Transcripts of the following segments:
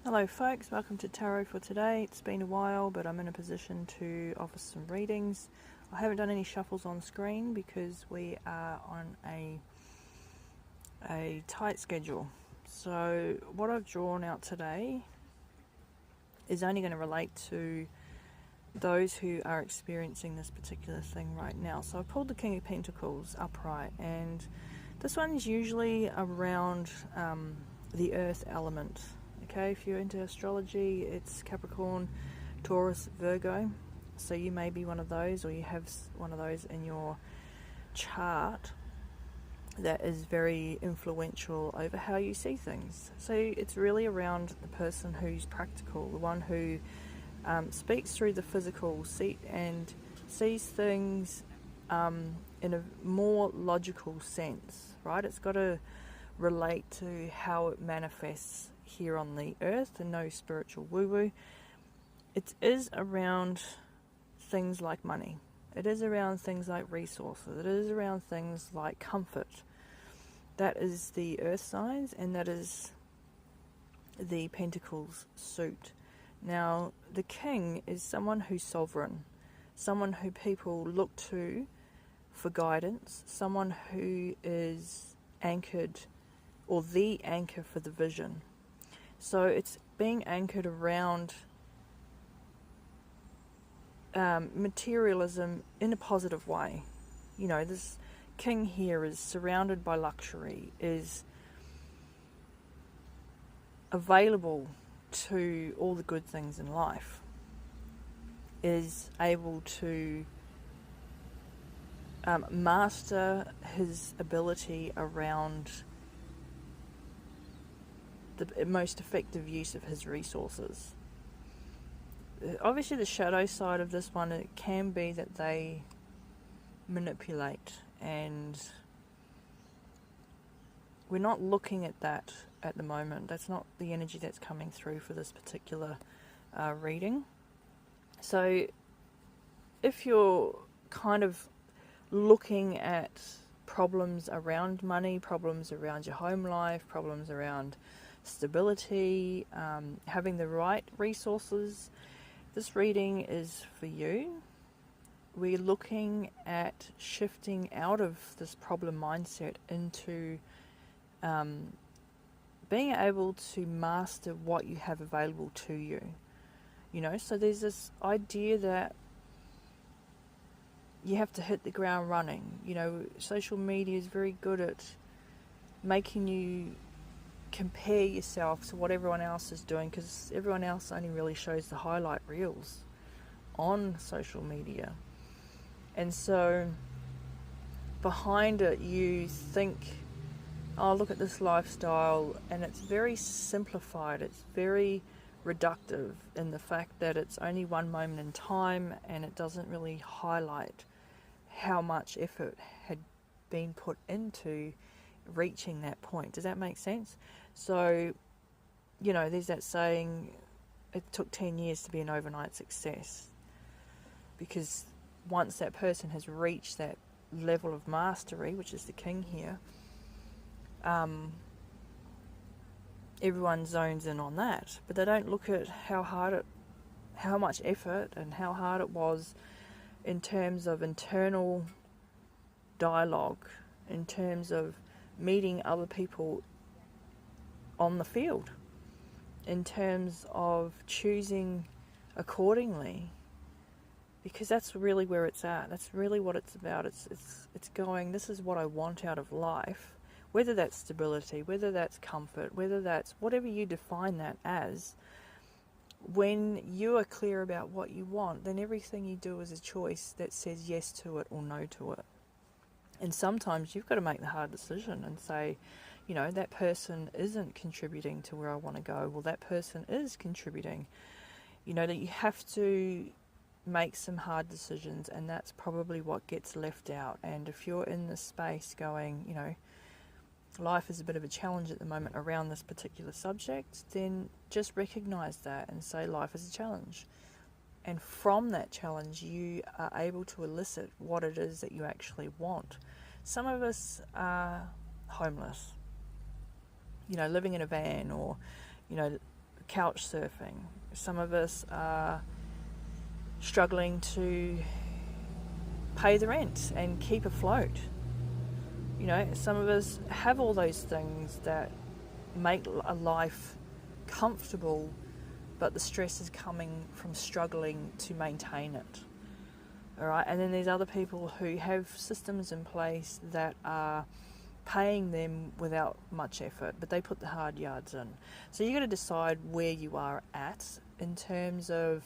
Hello folks, welcome to Tarot for today. It's been a while, but I'm in a position to offer some readings. I haven't done any shuffles on screen because we are on a tight schedule. So what I've drawn out today is only going to relate to those who are experiencing this particular thing right now. So I pulled the King of Pentacles upright, and this one is usually around the earth element. Okay, if you're into astrology, it's Capricorn, Taurus, Virgo. So you may be one of those, or you have one of those in your chart that is very influential over how you see things. So it's really around the person who's practical, the one who speaks through the physical and sees things in a more logical sense, right? It's got to relate to how it manifests here on the earth, and no spiritual woo-woo. It is around things like money. It is around things like resources. It is around things like comfort. That is the earth signs, and that is the Pentacles suit. Now, the king is someone who's sovereign, someone who people look to for guidance, someone who is anchored, or the anchor for the vision. So it's being anchored around materialism in a positive way. You know, this king here is surrounded by luxury, is available to all the good things in life, is able to master his ability around the most effective use of his resources. Obviously the shadow side of this one, it can be that they manipulate, and we're not looking at that at the moment. That's not the energy that's coming through for this particular reading. So if you're kind of looking at problems around money, problems around your home life, problems around stability, having the right resources, this reading is for you. We're looking at shifting out of this problem mindset into being able to master what you have available to you. You know, so there's this idea that you have to hit the ground running. You know, social media is very good at making you compare yourself to what everyone else is doing, because everyone else only really shows the highlight reels on social media. And so behind it you think, oh, look at this lifestyle, and it's very simplified, it's very reductive in the fact that it's only one moment in time, and it doesn't really highlight how much effort had been put into reaching that point. Does that make sense? So, you know, there's that saying, it took 10 years to be an overnight success, because once that person has reached that level of mastery, which is the king here, everyone zones in on that, but they don't look at how much effort and how hard it was in terms of internal dialogue, in terms of meeting other people on the field, in terms of choosing accordingly, because that's really where it's at. That's really what it's about. It's going, this is what I want out of life, whether that's stability, whether that's comfort, whether that's whatever you define that as. When you are clear about what you want, then everything you do is a choice that says yes to it or no to it. And sometimes you've got to make the hard decision and say, you know, that person isn't contributing to where I want to go. Well, that person is contributing. You know, that you have to make some hard decisions, and that's probably what gets left out. And if you're in this space going, you know, life is a bit of a challenge at the moment around this particular subject, then just recognize that and say life is a challenge. And from that challenge, you are able to elicit what it is that you actually want. Some of us are homeless, you know, living in a van, or, you know, couch surfing. Some of us are struggling to pay the rent and keep afloat. Some of us have all those things that make a life comfortable, but the stress is coming from struggling to maintain it. All right, and then there's other people who have systems in place that are paying them without much effort, but they put the hard yards in. So you got to decide where you are at in terms of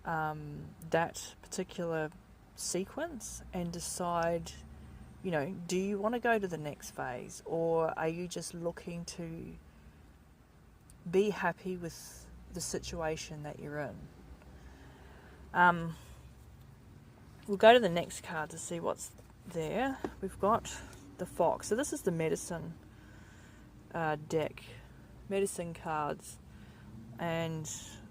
that particular sequence, and decide, do you want to go to the next phase, or are you just looking to be happy with the situation that you're in? We'll go to the next card to see what's there. We've got the Fox. So this is the medicine deck, medicine cards, and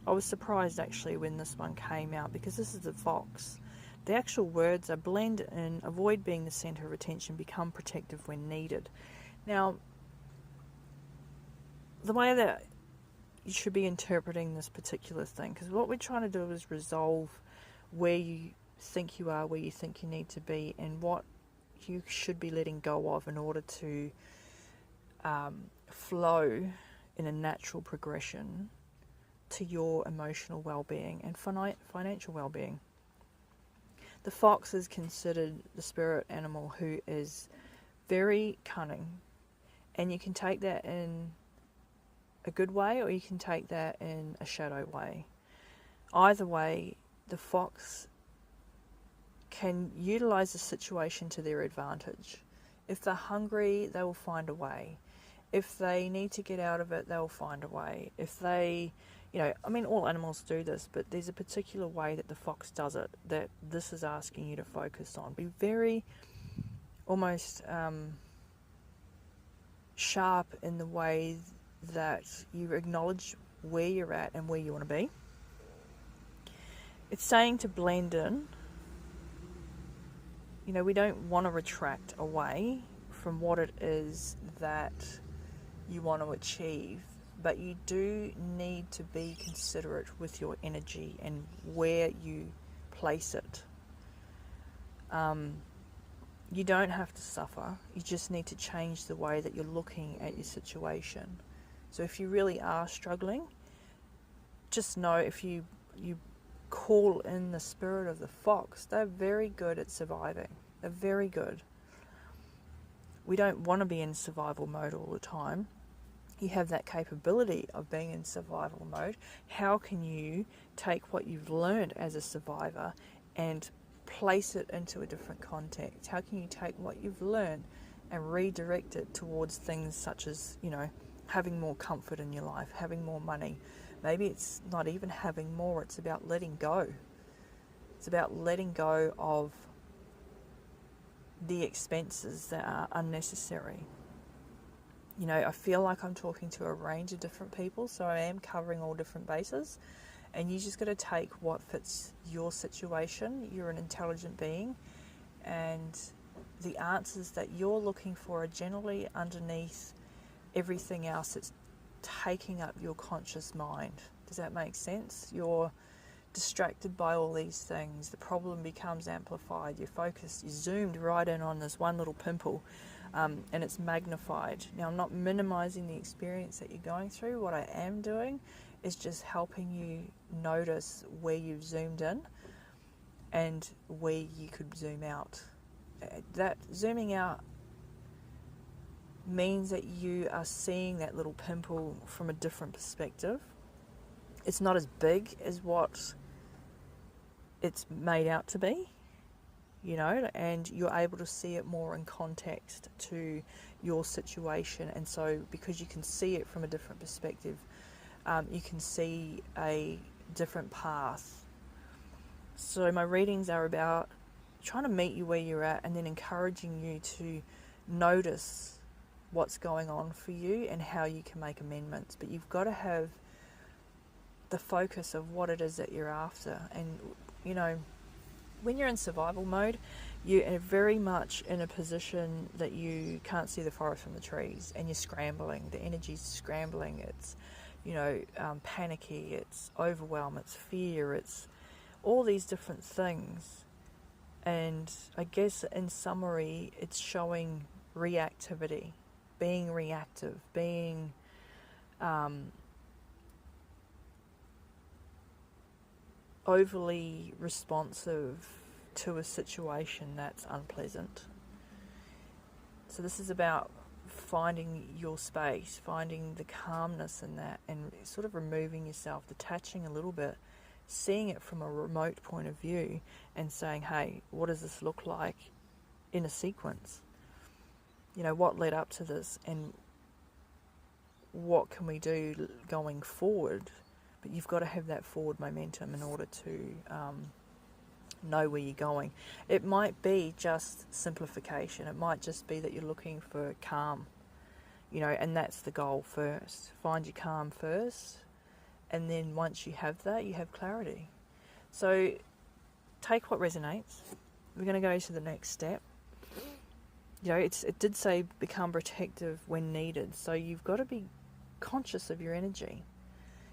I was surprised actually when this one came out, because this is the Fox. The actual words are blend in, avoid being the center of attention, become protective when needed. Now, the way that you should be interpreting this particular thing, because what we're trying to do is resolve where you think you are, where you think you need to be, and what you should be letting go of in order to flow in a natural progression to your emotional well-being and financial well-being. The fox is considered the spirit animal who is very cunning, and you can take that in a good way or you can take that in a shadow way. Either way, the fox can utilize the situation to their advantage. If they're hungry, they will find a way. If they need to get out of it, they'll find a way. If they, all animals do this, but there's a particular way that the fox does it that this is asking you to focus on. Be very almost sharp in the way that you acknowledge where you're at and where you want to be. It's saying to blend in. We don't want to retract away from what it is that you want to achieve, but you do need to be considerate with your energy and where you place it. You don't have to suffer. You just need to change the way that you're looking at your situation. So if you really are struggling, just know if you call in the spirit of the fox, they're very good at surviving. They're very good. We don't want to be in survival mode all the time. You have that capability of being in survival mode. How can you take what you've learned as a survivor and place it into a different context? How can you take what you've learned and redirect it towards things such as, having more comfort in your life, having more money? Maybe it's not even having more, it's about letting go. It's about letting go of the expenses that are unnecessary. I feel like I'm talking to a range of different people, so I am covering all different bases, and you just got to take what fits your situation. You're an intelligent being, and the answers that you're looking for are generally underneath everything else that's taking up your conscious mind. Does that make sense? You're distracted by all these things. The problem becomes amplified. You're focused, you're zoomed right in on this one little pimple, and it's magnified. Now, I'm not minimizing the experience that you're going through. What I am doing is just helping you notice where you've zoomed in and where you could zoom out. That zooming out means that you are seeing that little pimple from a different perspective. It's not as big as what it's made out to be, and you're able to see it more in context to your situation. And so because you can see it from a different perspective, you can see a different path. So my readings are about trying to meet you where you're at and then encouraging you to notice what's going on for you and how you can make amendments. But you've got to have the focus of what it is that you're after. And when you're in survival mode, you're very much in a position that you can't see the forest from the trees, and you're scrambling. The energy's scrambling. It's panicky, it's overwhelm, it's fear, it's all these different things. And I guess in summary, it's showing reactivity, being reactive, being overly responsive to a situation that's unpleasant. So this is about finding your space, finding the calmness in that, and sort of removing yourself, detaching a little bit, seeing it from a remote point of view and saying, hey, what does this look like in a sequence? What led up to this, and what can we do going forward? But you've got to have that forward momentum in order to know where you're going. It might be just simplification. It might just be that you're looking for calm, and that's the goal first. Find your calm first, and then once you have that, you have clarity. So take what resonates. We're going to go to the next step. It did say become protective when needed. So you've got to be conscious of your energy.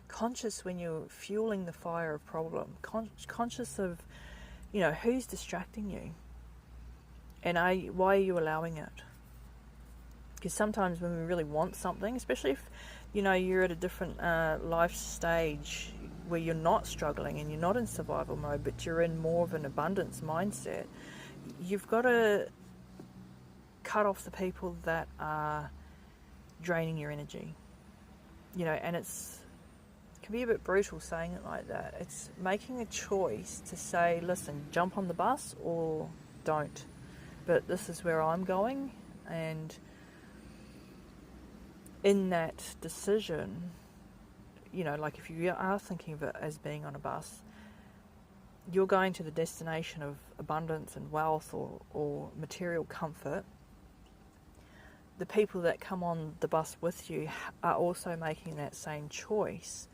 Conscious when you're fueling the fire of problem. Conscious of, who's distracting you. And why are you allowing it? Because sometimes when we really want something, especially if, you're at a different life stage where you're not struggling and you're not in survival mode, but you're in more of an abundance mindset, you've got to cut off the people that are draining your energy. And it can be a bit brutal saying it like that. It's making a choice to say, listen, jump on the bus or don't. But this is where I'm going, and in that decision, like if you are thinking of it as being on a bus, you're going to the destination of abundance and wealth or material comfort. The people that come on the bus with you are also making that same choice,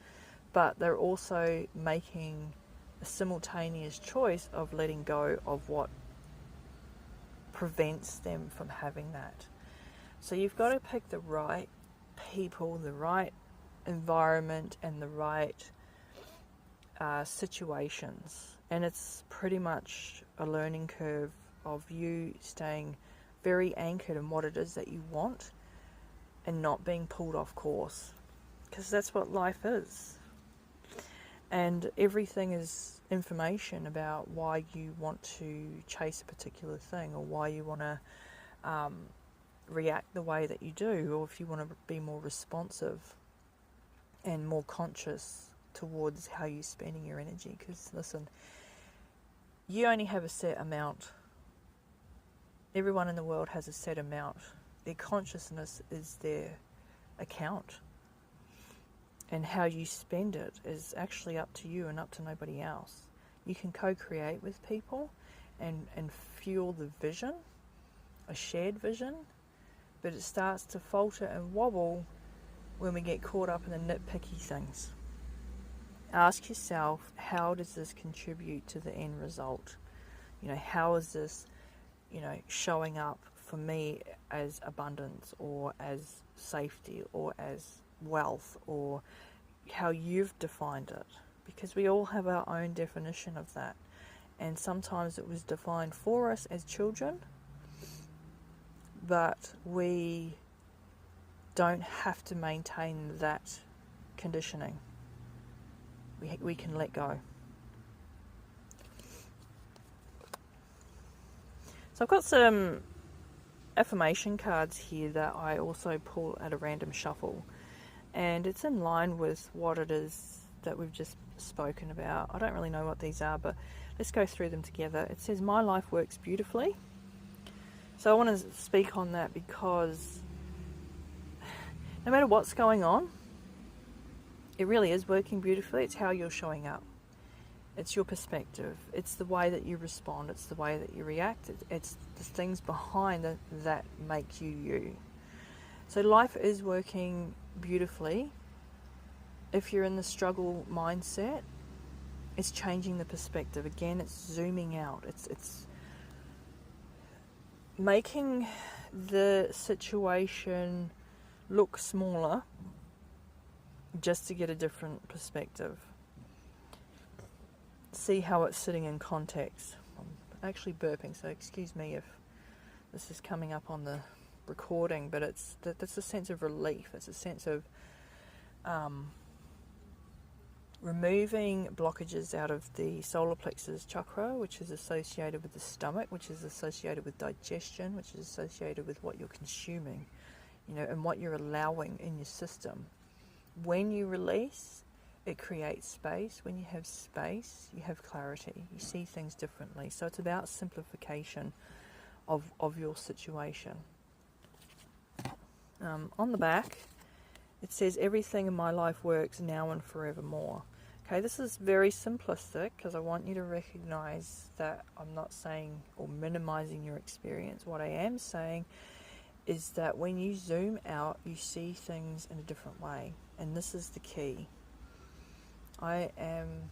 but they're also making a simultaneous choice of letting go of what prevents them from having that. So you've got to pick the right people, the right environment, and the right situations. And it's pretty much a learning curve of you staying very anchored in what it is that you want and not being pulled off course, because that's what life is. And everything is information about why you want to chase a particular thing, or why you want to react the way that you do, or if you want to be more responsive and more conscious towards how you're spending your energy. Because listen, you only have a set amount. Everyone in the world has a set amount. Their consciousness is their account. And how you spend it is actually up to you and up to nobody else. You can co-create with people and fuel the vision, a shared vision, but it starts to falter and wobble when we get caught up in the nitpicky things. Ask yourself, how does this contribute to the end result? How is this, showing up for me as abundance, or as safety, or as wealth, or how you've defined it? Because we all have our own definition of that, and sometimes it was defined for us as children, but we don't have to maintain that conditioning. We can let go. So I've got some affirmation cards here that I also pull at a random shuffle, and it's in line with what it is that we've just spoken about. I don't really know what these are, but let's go through them together. It says, my life works beautifully. So I want to speak on that, because no matter what's going on, it really is working beautifully. It's how you're showing up. It's your perspective. It's the way that you respond. It's the way that you react. It's the things behind that make you you. So life is working beautifully. If you're in the struggle mindset, it's changing the perspective. Again, it's zooming out. It's making the situation look smaller just to get a different perspective. See how it's sitting in context. I'm actually burping, so excuse me if this is coming up on the recording, but that's a sense of relief. It's a sense of removing blockages out of the solar plexus chakra, which is associated with the stomach, which is associated with digestion, which is associated with what you're consuming, and what you're allowing in your system. When you release, it creates space. When you have space, you have clarity. You see things differently. So it's about simplification of your situation. On the back, it says, everything in my life works now and forevermore. Okay, this is very simplistic because I want you to recognize that I'm not saying or minimizing your experience. What I am saying is that when you zoom out, you see things in a different way. And this is the key. I am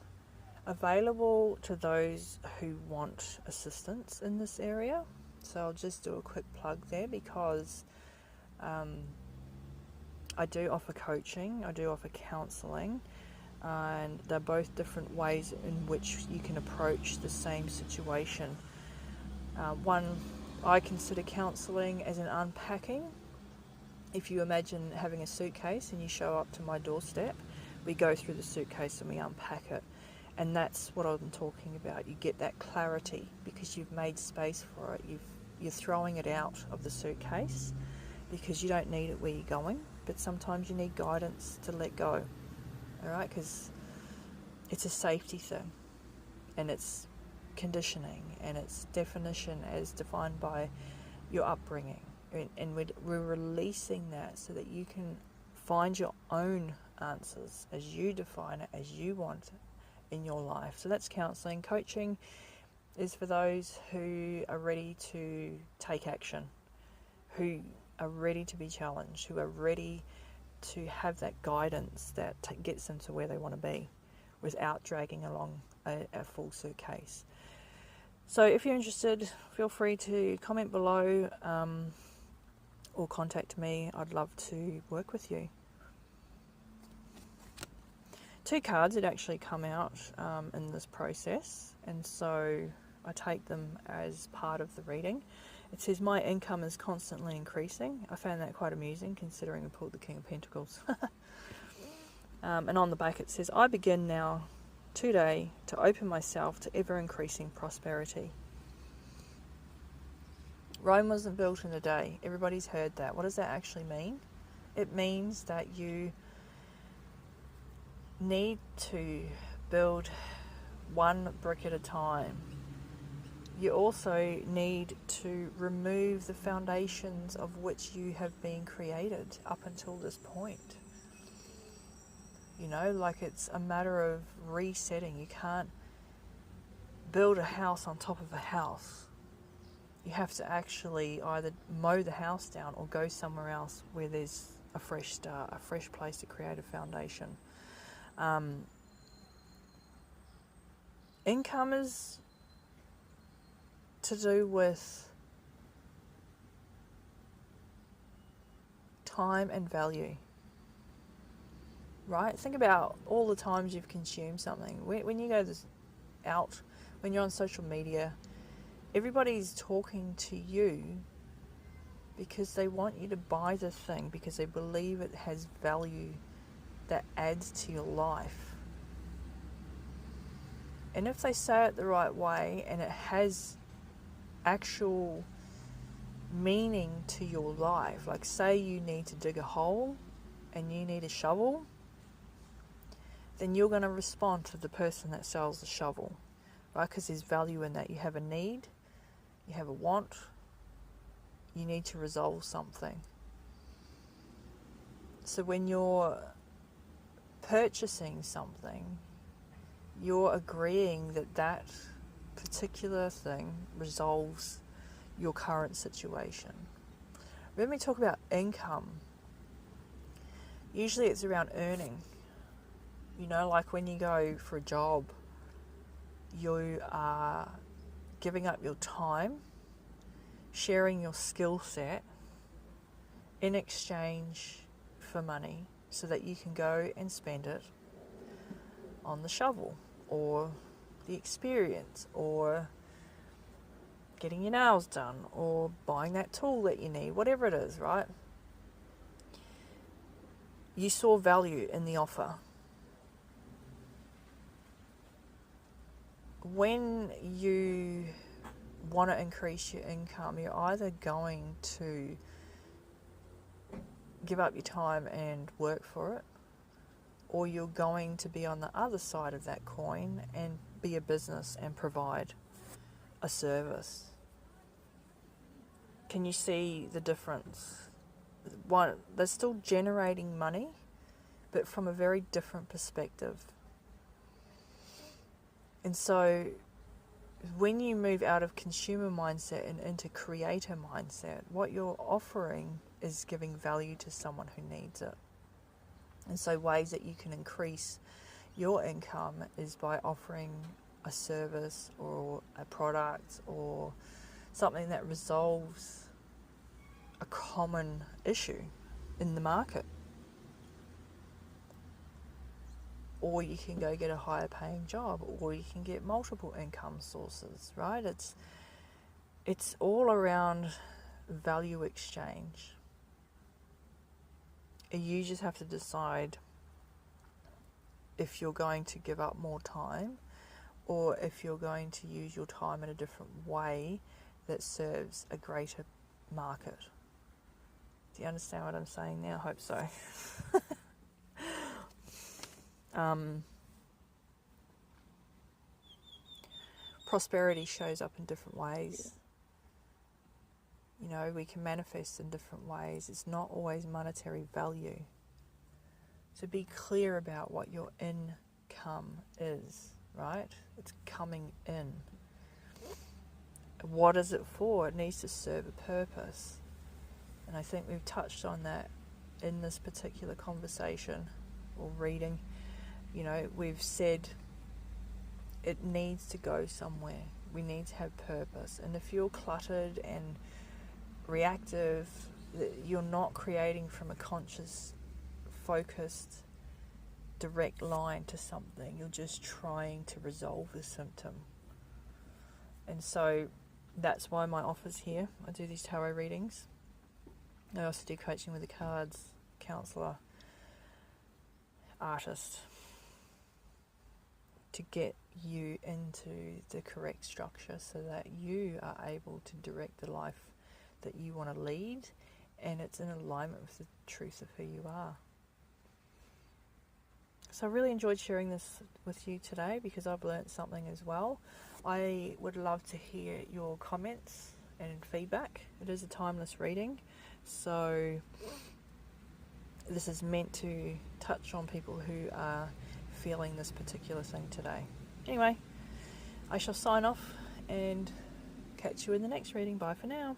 available to those who want assistance in this area. So I'll just do a quick plug there because I do offer coaching, I do offer counselling, and they're both different ways in which you can approach the same situation. One, I consider counselling as an unpacking. If you imagine having a suitcase and you show up to my doorstep, we go through the suitcase and we unpack it. And that's what I'm talking about. You get that clarity because you've made space for it. You're throwing it out of the suitcase because you don't need it where you're going. But sometimes you need guidance to let go. All right? Because it's a safety thing. And it's conditioning. And it's definition as defined by your upbringing. And we're releasing that so that you can find your own answers as you define it, as you want it in your life. So that's counselling. Coaching is for those who are ready to take action, who are ready to be challenged, who are ready to have that guidance that gets them to where they want to be without dragging along a full suitcase. So if you're interested, feel free to comment below or contact me. I'd love to work with you. 2 cards had actually come out in this process, and so I take them as part of the reading. It says, my income is constantly increasing. I found that quite amusing considering I pulled the King of Pentacles. And on the back it says, I begin now today to open myself to ever-increasing prosperity. Rome wasn't built in a day. Everybody's heard that. What does that actually mean? It means that you need to build one brick at a time. You also need to remove the foundations of which you have been created up until this point. Like it's a matter of resetting. You can't build a house on top of a house. You have to actually either mow the house down or go somewhere else where there's a fresh start, a fresh place to create a foundation. Income is to do with time and value, right? Think about all the times you've consumed something. When you go out, when you're on social media, everybody's talking to you because they want you to buy the thing because they believe it has value that adds to your life. And if they say it the right way and it has actual meaning to your life, like say you need to dig a hole and you need a shovel, then you're going to respond to the person that sells the shovel, right? Because there's value in that. You have a need, you have a want, you need to resolve something. So when you're purchasing something, you're agreeing that that particular thing resolves your current situation. When we talk about income, usually it's around earning. Like when you go for a job, you are giving up your time, sharing your skill set in exchange for money, so that you can go and spend it on the shovel or the experience or getting your nails done or buying that tool that you need, whatever it is, right? You saw value in the offer. When you want to increase your income, you're either going to give up your time and work for it, or you're going to be on the other side of that coin and be a business and provide a service. Can you see the difference? One, they're still generating money, but from a very different perspective. And so when you move out of consumer mindset and into creator mindset, what you're offering is giving value to someone who needs it. And so ways that you can increase your income is by offering a service or a product or something that resolves a common issue in the market. Or you can go get a higher paying job, or you can get multiple income sources, right? It's all around value exchange. You just have to decide if you're going to give up more time or if you're going to use your time in a different way that serves a greater market. Do you understand what I'm saying now? I hope so. Prosperity shows up in different ways. You know, we can manifest in different ways. It's not always monetary value. So be clear about what your income is, right? It's coming in. What is it for? It needs to serve a purpose. And I think we've touched on that in this particular conversation or reading. You know, we've said it needs to go somewhere. We need to have purpose. And if you're cluttered and reactive, you're not creating from a conscious, focused, direct line to something. You're just trying to resolve the symptom. And so that's why my offer's here. I do these tarot readings. I also do coaching with the cards, counsellor, artist, to get you into the correct structure so that you are able to direct the life that you want to lead, and it's in alignment with the truth of who you are. So I really enjoyed sharing this with you today because I've learnt something as well. I would love to hear your comments and feedback. It is a timeless reading, so this is meant to touch on people who are feeling this particular thing today. Anyway, I shall sign off and catch you in the next reading. Bye for now.